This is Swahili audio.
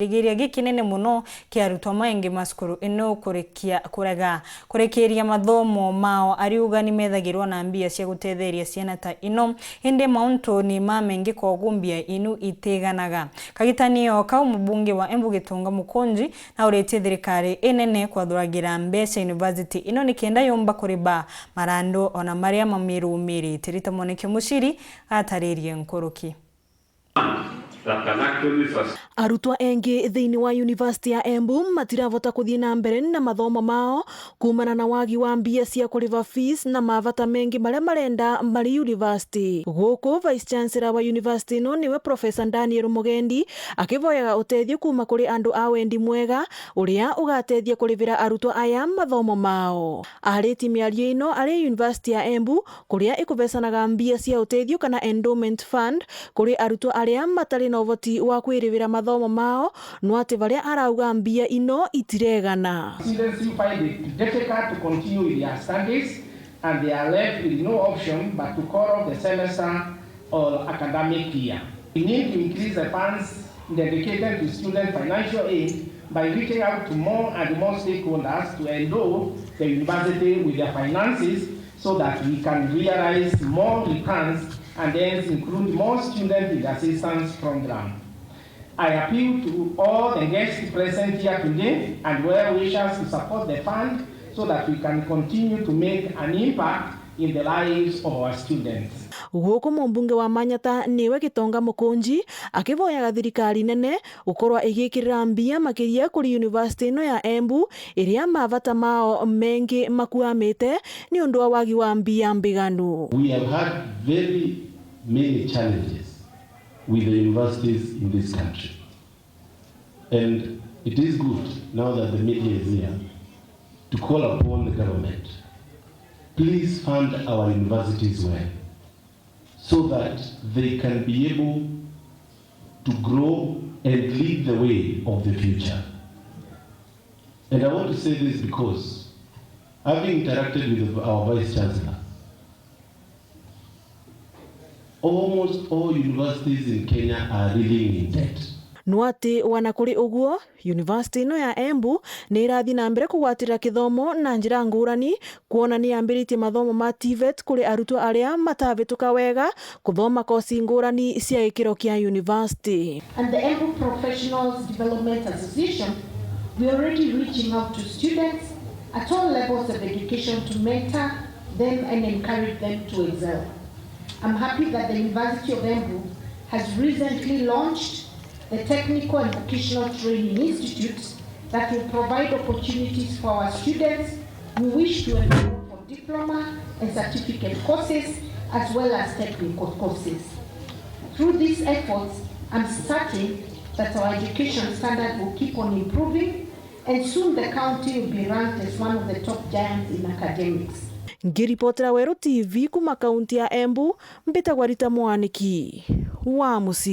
Igiria gikinene muno kia ARITWA maingi macukuru ino kurekeria mathomo mao ariuga ni methagirwo na mbia cia gutetheria ciana ta ino inde mauntu ni mamengi kogumbia inu iteganaga kagitanio kau mubunge wa Embu Kithomo Mukunji na uretie thirikari inene kwathuragira MBECA University ino ni kenda yomba kuriba marando ona maria mamirumiri tirita moneke mushiri ataririe nkoroki. ARITWA engi thiini wa University ya Embu matiravota kuthii na mbere na mathomo mao kumana na wagi wa mbia cia kuriva fees na mavata mengi maria marenda mari university. Guku Vice Chancellor wa University no niwe Professor Daniel Mugendi akivoyaga utethio kuma kuri andu a wendi mwega uria ugatethia kurivira ARITWA aya mathomo mao. Ariti miario ino ari University ya Embu kuria ikuvesanaga mbia cia utethio kana endowment fund kuri ARITWA aria matari na uvoti wa kwirivira mathomo mao no ati varia arauga mbia ino itiregana. Students who find it difficult to continue with their studies and they are left with no option but to call off the semester or academic year. We need to increase the funds dedicated to student financial aid by reaching out to more and more stakeholders to endow the university with their finances so that we can realize more returns and then include more students in the assistance program. I appeal to all the guests present here today and well-wishers to support the fund so that we can continue to make an impact in the lives of our students. Guku mumbunge wa Manyata niwe Gitonga Mukunji akivoyaga thirikari nene ukorwa igikirira mbia makiria kuri University ino ya Embu iria mavata mao mengi makuamite ni undu wa wagi wa mbia mbiganu. We have had very many challenges with the universities in this country. And it is good, now that the media is here, to call upon the government. Please fund our universities well, so that they can be able to grow and lead the way of the future. And I want to say this because, having interacted with our Vice Chancellor, almost all universities in Kenya are reeling in debt. Nuati wanakuri uguo, University ino ya Embu ni irathi na mbere kugwatirira kithomo na njira ngurani kuona ni ambiriti mathomo ma TVET kuri ARITWA aria matavituka wega kuthoma kosi ngurani cia gikiro kia university. And the Embu Professionals Development Association, we are already reaching out to students at all levels of education to mentor them and encourage them to excel. I'm happy that the University of Embu has recently launched the Technical and Vocational Training Institute that will provide opportunities for our students who wish to enroll for diploma and certificate courses as well as technical courses. Through these efforts, I'm certain that our education standard will keep on improving and soon the county will be ranked as one of the top giants in academics. Ngiripotera Weru TV kuma kaunti ya Embu, mbitagwa Rita Mwaniki wa Musi.